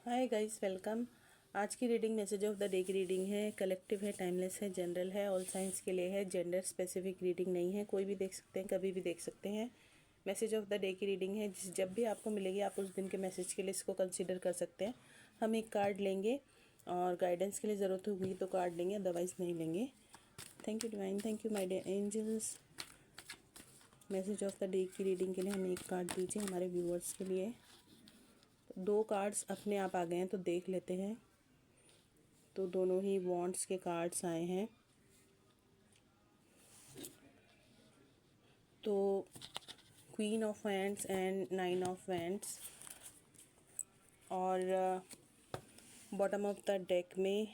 Hi guys, welcome. आज की reading message of the day की रीडिंग है। कलेक्टिव है, टाइमलेस है, जनरल है, ऑल साइंस के लिए है। जेंडर स्पेसिफिक रीडिंग नहीं है, कोई भी देख सकते हैं, कभी भी देख सकते हैं। मैसेज ऑफ द डे की रीडिंग है, जब भी आपको मिलेगी आप उस दिन के मैसेज के लिए इसको कंसीडर कर सकते हैं। हम एक कार्ड लेंगे और गाइडेंस के लिए ज़रूरत होगी तो कार्ड लेंगे, अदरवाइज़ नहीं लेंगे। Thank you divine, thank you my dear angels. Message of the day की रीडिंग के लिए हमें एक कार्ड दीजिए हमारे व्यूअर्स के लिए। दो कार्ड्स अपने आप आ गए हैं तो देख लेते हैं। तो दोनों ही वॉन्ड्स के कार्ड्स आए हैं। तो queen of wands and nine of wands और बॉटम ऑफ द डेक में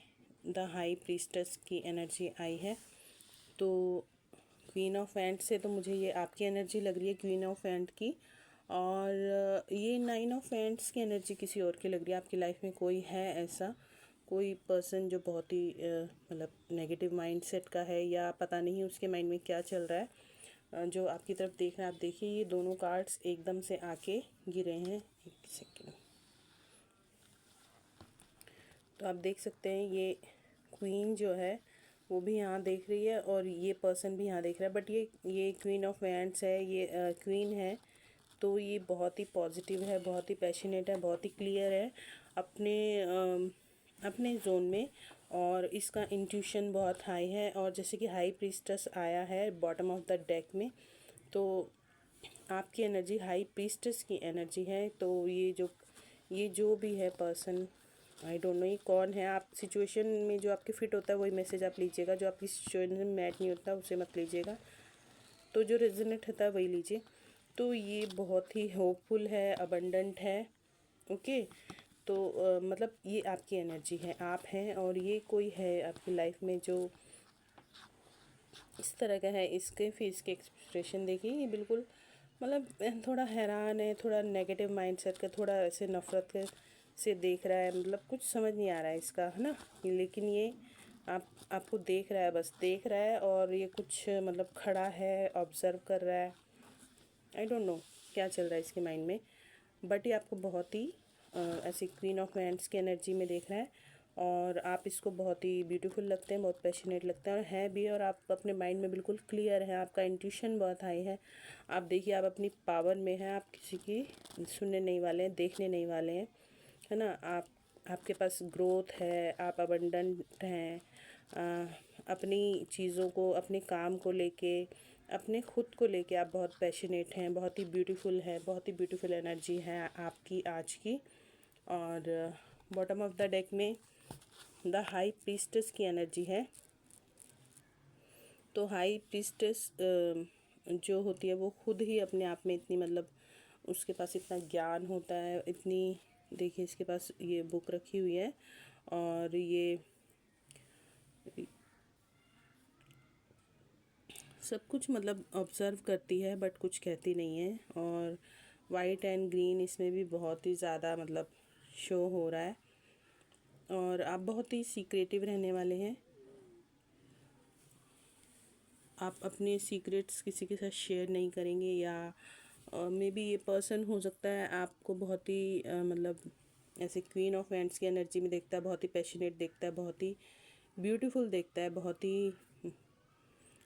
द हाई प्रीस्टेस की एनर्जी आई है। तो क्वीन ऑफ वैंड्स से तो मुझे ये आपकी एनर्जी लग रही है, क्वीन ऑफ वैंड की। और ये नाइन ऑफ वैंड्स की एनर्जी किसी और की लग रही है। आपकी लाइफ में कोई है ऐसा, कोई पर्सन जो बहुत ही मतलब नेगेटिव माइंडसेट का है, या पता नहीं उसके माइंड में क्या चल रहा है, जो आपकी तरफ देख रहा है। आप देखिए, ये दोनों कार्ड्स एकदम से आके गिरे हैं। एक सेकेंड। तो आप देख सकते हैं ये क्वीन जो है वो भी यहाँ देख रही है और ये पर्सन भी यहाँ देख रहा है। बट ये क्वीन ऑफ वैंड्स है, ये क्वीन है। तो ये बहुत ही पॉजिटिव है, बहुत ही पैशनेट है, बहुत ही क्लियर है अपने जोन में। और इसका इंट्यूशन बहुत हाई है। और जैसे कि हाई प्रीस्टेस आया है बॉटम ऑफ द डेक में, तो आपकी एनर्जी हाई प्रीस्टेस की एनर्जी है। तो ये जो भी है पर्सन, आई डोंट नो ये कौन है। आप सिचुएशन में जो आपके फिट होता है वही मैसेज आप लीजिएगा, जो आपकी सिचुएशन में मैच नहीं होता उसे मत लीजिएगा। तो जो रेजोनेट होता है वही लीजिए। तो ये बहुत ही होपफुल है, अबंडेंट है। ओके। तो मतलब ये आपकी एनर्जी है, आप हैं और ये कोई है आपकी लाइफ में जो इस तरह का है। इसके फेस के एक्सप्रेशन देखिए, ये बिल्कुल मतलब थोड़ा हैरान है, थोड़ा नेगेटिव माइंडसेट का, थोड़ा ऐसे नफ़रत के से देख रहा है। मतलब कुछ समझ नहीं आ रहा है इसका, है ना। लेकिन ये आपको देख रहा है, बस देख रहा है। और ये कुछ मतलब खड़ा है, ऑब्ज़र्व कर रहा है। आई डोंट नो क्या चल रहा है इसके माइंड में। बट ये आपको बहुत ही ऐसी क्वीन ऑफ वैंड्स की एनर्जी में देख रहा है। और आप इसको बहुत ही ब्यूटीफुल लगते हैं, बहुत पैशनेट लगते हैं और है भी। और आप अपने माइंड में बिल्कुल क्लियर हैं, आपका इंट्यूशन बहुत हाई है। आप देखिए, आप अपनी पावर में हैं, आप किसी की सुनने नहीं वाले हैं, देखने नहीं वाले हैं, है ना। आपके पास ग्रोथ है, आप अबंडेंट हैं। अपनी चीज़ों को, अपने काम को लेके, अपने खुद को लेके आप बहुत पैशनेट हैं, बहुत ही ब्यूटीफुल है, बहुत ही ब्यूटीफुल एनर्जी है आपकी आज की। और बॉटम ऑफ द डेक में द हाई प्रीस्टेस की एनर्जी है। तो हाई प्रीस्टेस जो होती है वो खुद ही अपने आप में इतनी मतलब उसके पास इतना ज्ञान होता है, इतनी देखिए इसके पास ये बुक रखी हुई है और ये सब कुछ मतलब ऑब्ज़र्व करती है बट कुछ कहती नहीं है। और वाइट एंड ग्रीन इसमें भी बहुत ही ज़्यादा मतलब शो हो रहा है। और आप बहुत ही सीक्रेटिव रहने वाले हैं। आप अपने सीक्रेट्स किसी के साथ शेयर नहीं करेंगे, या मे बी ये पर्सन हो सकता है आपको बहुत ही मतलब ऐसे क्वीन ऑफ वैंड्स की एनर्जी में देखता है, बहुत ही पैशनेट देखता है, बहुत ही ब्यूटीफुल देखता है, बहुत ही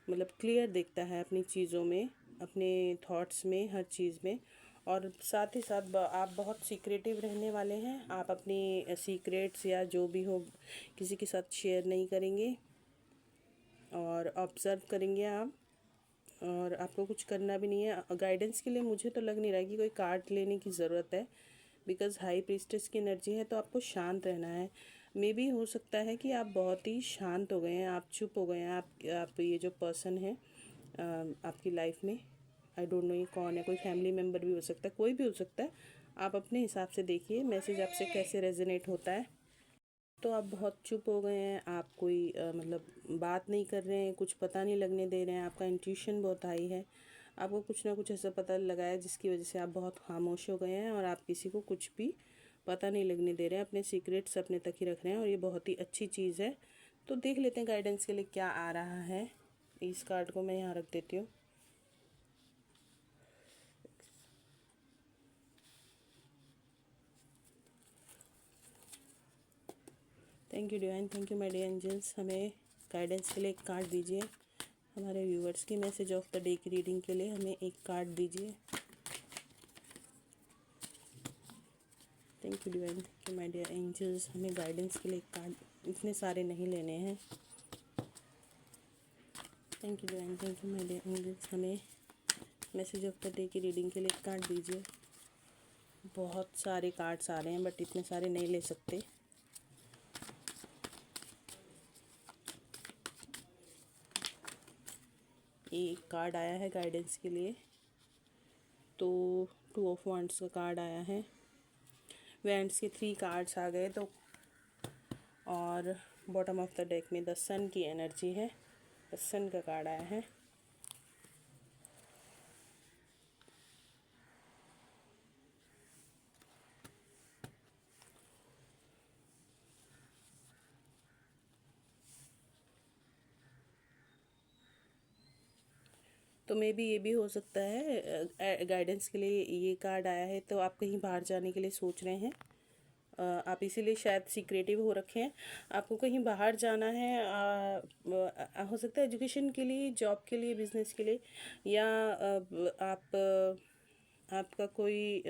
मतलब क्लियर देखता है अपनी चीज़ों में, अपने थॉट्स में, हर चीज़ में। और साथ ही साथ आप बहुत सीक्रेटिव रहने वाले हैं। आप अपनी सीक्रेट्स या जो भी हो किसी के साथ शेयर नहीं करेंगे और ऑब्ज़र्व करेंगे आप। और आपको कुछ करना भी नहीं है। गाइडेंस के लिए मुझे तो लग नहीं रहा कि कोई कार्ड लेने की ज़रूरत है, बिकॉज़ हाई प्रीस्टेस की एनर्जी है। तो आपको शांत रहना है। मे बी हो सकता है कि आप बहुत ही शांत हो गए हैं, आप चुप हो गए हैं। आप ये जो पर्सन है आपकी लाइफ में, आई डोंट नो ये कौन है, कोई फैमिली मेम्बर भी हो सकता है, कोई भी हो सकता है। आप अपने हिसाब से देखिए मैसेज आपसे कैसे रेजोनेट होता है। तो आप बहुत चुप हो गए हैं, आप कोई मतलब बात नहीं कर रहे हैं, कुछ पता नहीं लगने दे रहे हैं। आपका इंट्यूशन बहुत हाई है। आपको कुछ ना कुछ ऐसा पता लगा है जिसकी वजह से आप बहुत खामोश हो गए हैं और आप किसी को कुछ भी पता नहीं लगने दे रहे हैं। अपने सीक्रेट्स अपने तक ही रख रहे हैं और ये बहुत ही अच्छी चीज़ है। तो देख लेते हैं गाइडेंस के लिए क्या आ रहा है। इस कार्ड को मैं यहाँ रख देती हूँ। Thank you divine, thank you my dear angels. हमें गाइडेंस के लिए एक कार्ड दीजिए। हमारे व्यूवर्स की मैसेज ऑफ द डे की रीडिंग के लिए हमें एक कार्ड दीजिए। Thank you divine, thank you my dear angels. हमें गाइडेंस के लिए एक कार्ड, इतने सारे नहीं लेने हैं। Thank you divine, thank you my dear angels. हमें मैसेज ऑफ द डे की रीडिंग के लिए एक कार्ड दीजिए। बहुत सारे कार्ड्स आ रहे हैं बट इतने सारे नहीं ले सकते। एक कार्ड आया है गाइडेंस के लिए, तो 2 ऑफ वांड्स का कार्ड आया है। वैंड्स के 3 कार्ड्स आ गए तो, और बॉटम ऑफ द डेक में द सन की एनर्जी है। द सन का कार्ड आया है। तो मे बी ये भी हो सकता है गाइडेंस के लिए ये कार्ड आया है, तो आप कहीं बाहर जाने के लिए सोच रहे हैं। आप इसीलिए शायद सीक्रेटिव हो रखे हैं। आपको कहीं बाहर जाना है, हो सकता है एजुकेशन के लिए, जॉब के लिए, बिजनेस के लिए, या आपका कोई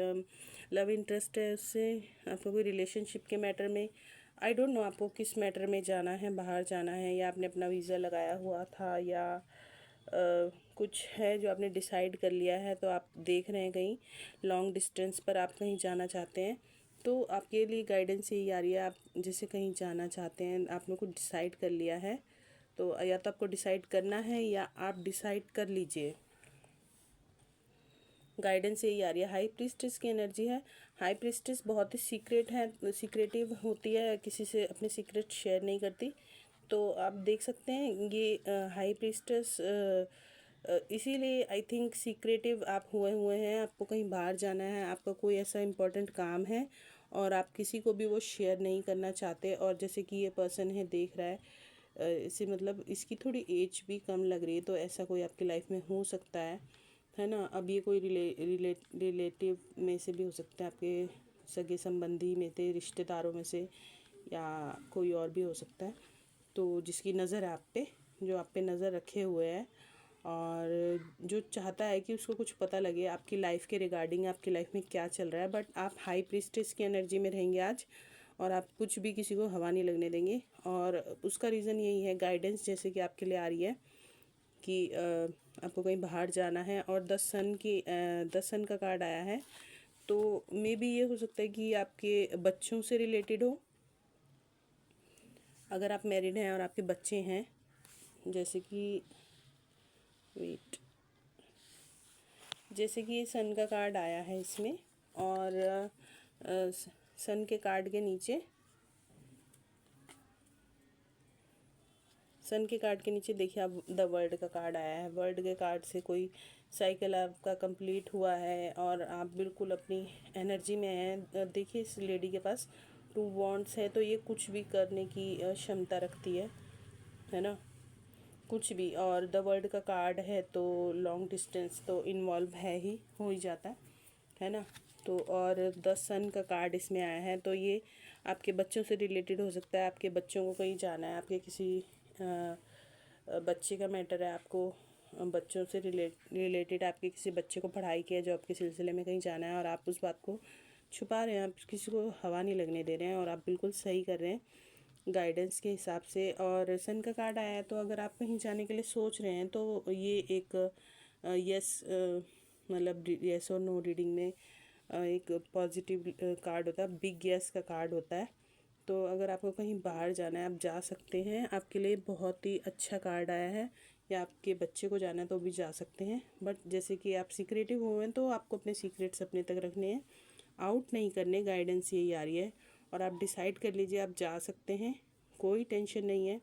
लव इंटरेस्ट है उससे, आपका कोई रिलेशनशिप के मैटर में, आई डोंट नो आपको किस मैटर में जाना है, बाहर जाना है, या आपने अपना वीज़ा लगाया हुआ था, या कुछ है जो आपने डिसाइड कर लिया है, तो आप देख रहे हैं कहीं लॉन्ग डिस्टेंस पर आप कहीं जाना चाहते हैं। तो आपके लिए गाइडेंस यही आ रही है, आप जैसे कहीं जाना चाहते हैं, आपने कुछ डिसाइड कर लिया है, तो या तो आपको डिसाइड करना है या आप डिसाइड कर लीजिए। गाइडेंस यही आ रही है। हाई प्रीस्टेस की एनर्जी है। हाई प्रीस्टेस बहुत ही सीक्रेट है, सीक्रेटिव होती है, किसी से अपने सीक्रेट शेयर नहीं करती। तो आप देख सकते हैं ये हाई प्रीस्टेस इसीलिए आई थिंक सीक्रेटिव आप हुए हैं। आपको कहीं बाहर जाना है, आपका कोई ऐसा इम्पोर्टेंट काम है और आप किसी को भी वो शेयर नहीं करना चाहते। और जैसे कि ये पर्सन है देख रहा है, इसे मतलब इसकी थोड़ी एज भी कम लग रही है, तो ऐसा कोई आपकी लाइफ में हो सकता है ना। अब ये कोई रिलेटिव में से भी हो सकता है, आपके सगे संबंधी में से, रिश्तेदारों में से, या कोई और भी हो सकता है। तो जिसकी नज़र है आप पे, जो आप पे नज़र रखे हुए है, और जो चाहता है कि उसको कुछ पता लगे आपकी लाइफ के रिगार्डिंग, आपकी लाइफ में क्या चल रहा है। बट आप हाई प्रीस्टेस की एनर्जी में रहेंगे आज, और आप कुछ भी किसी को हवा नहीं लगने देंगे। और उसका रीज़न यही है, गाइडेंस जैसे कि आपके लिए आ रही है कि आपको कहीं बाहर जाना है, और द सन का कार्ड आया है। तो मे बी ये हो सकता है कि आपके बच्चों से रिलेटेड हो। अगर आप मैरिड हैं और आपके बच्चे हैं, जैसे कि वेट, जैसे कि सन का कार्ड आया है इसमें, और सन के कार्ड के नीचे, सन के कार्ड के नीचे देखिए आप द वर्ल्ड का कार्ड आया है। वर्ल्ड के कार्ड से कोई साइकिल आपका कंप्लीट हुआ है और आप बिल्कुल अपनी एनर्जी में हैं। देखिए इस लेडी के पास 2 वॉन्ड्स है, तो ये कुछ भी करने की क्षमता रखती है ना, कुछ भी। और द वर्ल्ड का कार्ड है तो लॉन्ग डिस्टेंस तो इन्वॉल्व है ही, हो ही जाता है ना। तो और द सन का कार्ड इसमें आया है, तो ये आपके बच्चों से रिलेटेड हो सकता है। आपके बच्चों को कहीं जाना है, आपके किसी बच्चे का मैटर है, आपको बच्चों से रिलेटेड आपके किसी बच्चे को पढ़ाई के जॉब के सिलसिले में कहीं जाना है, और आप उस बात को छुपा रहे हैं, आप किसी को हवा नहीं लगने दे रहे हैं, और आप बिल्कुल सही कर रहे हैं गाइडेंस के हिसाब से। और सन का कार्ड आया है, तो अगर आप कहीं जाने के लिए सोच रहे हैं, तो ये एक यस, मतलब यस और नो रीडिंग में एक पॉजिटिव कार्ड होता है, बिग यस का कार्ड होता है। तो अगर आपको कहीं बाहर जाना है, आप जा सकते हैं, आपके लिए बहुत ही अच्छा कार्ड आया है। या आपके बच्चे को जाना है तो भी जा सकते हैं। बट जैसे कि आप सीक्रेटिव हुए हैं, तो आपको अपने सीक्रेट्स अपने तक रखने हैं, आउट नहीं करने। गाइडेंस यही आ रही है, और आप डिसाइड कर लीजिए, आप जा सकते हैं, कोई टेंशन नहीं है।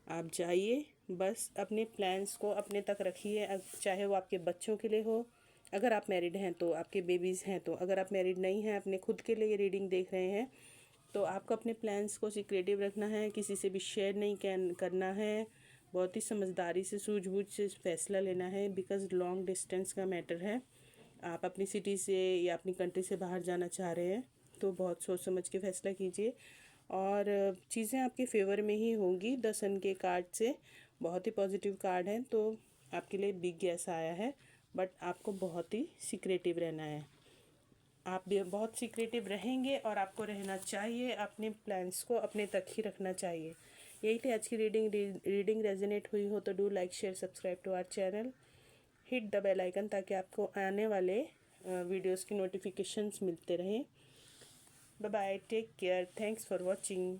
आप जाइए, बस अपने प्लान्स को अपने तक रखिए, चाहे वो आपके बच्चों के लिए हो, अगर आप मैरिड हैं तो, आपके बेबीज़ हैं तो। अगर आप मैरिड नहीं हैं, अपने खुद के लिए रीडिंग देख रहे हैं, तो आपको अपने प्लान्स को सीक्रेटिव रखना है, किसी से भी शेयर नहीं करना है। बहुत ही समझदारी से, सूझबूझ से फैसला लेना है, बिकॉज़ लॉन्ग डिस्टेंस का मैटर है। आप अपनी सिटी से या अपनी कंट्री से बाहर जाना चाह रहे हैं, तो बहुत सोच समझ के फैसला कीजिए। और चीज़ें आपके फेवर में ही होंगी। द सन के कार्ड से बहुत ही पॉजिटिव कार्ड है, तो आपके लिए बिग गैस आया है, बट आपको बहुत ही सीक्रेटिव रहना है। आप भी बहुत सीक्रेटिव रहेंगे और आपको रहना चाहिए, अपने प्लान्स को अपने तक ही रखना चाहिए। यही थी आज की रीडिंग रेजोनेट हुई हो तो do like share subscribe to our channel, hit the bell icon ताकि आपको आने वाले वीडियोस की नोटिफिकेशंस मिलते रहें। Bye bye, take care, thanks for watching.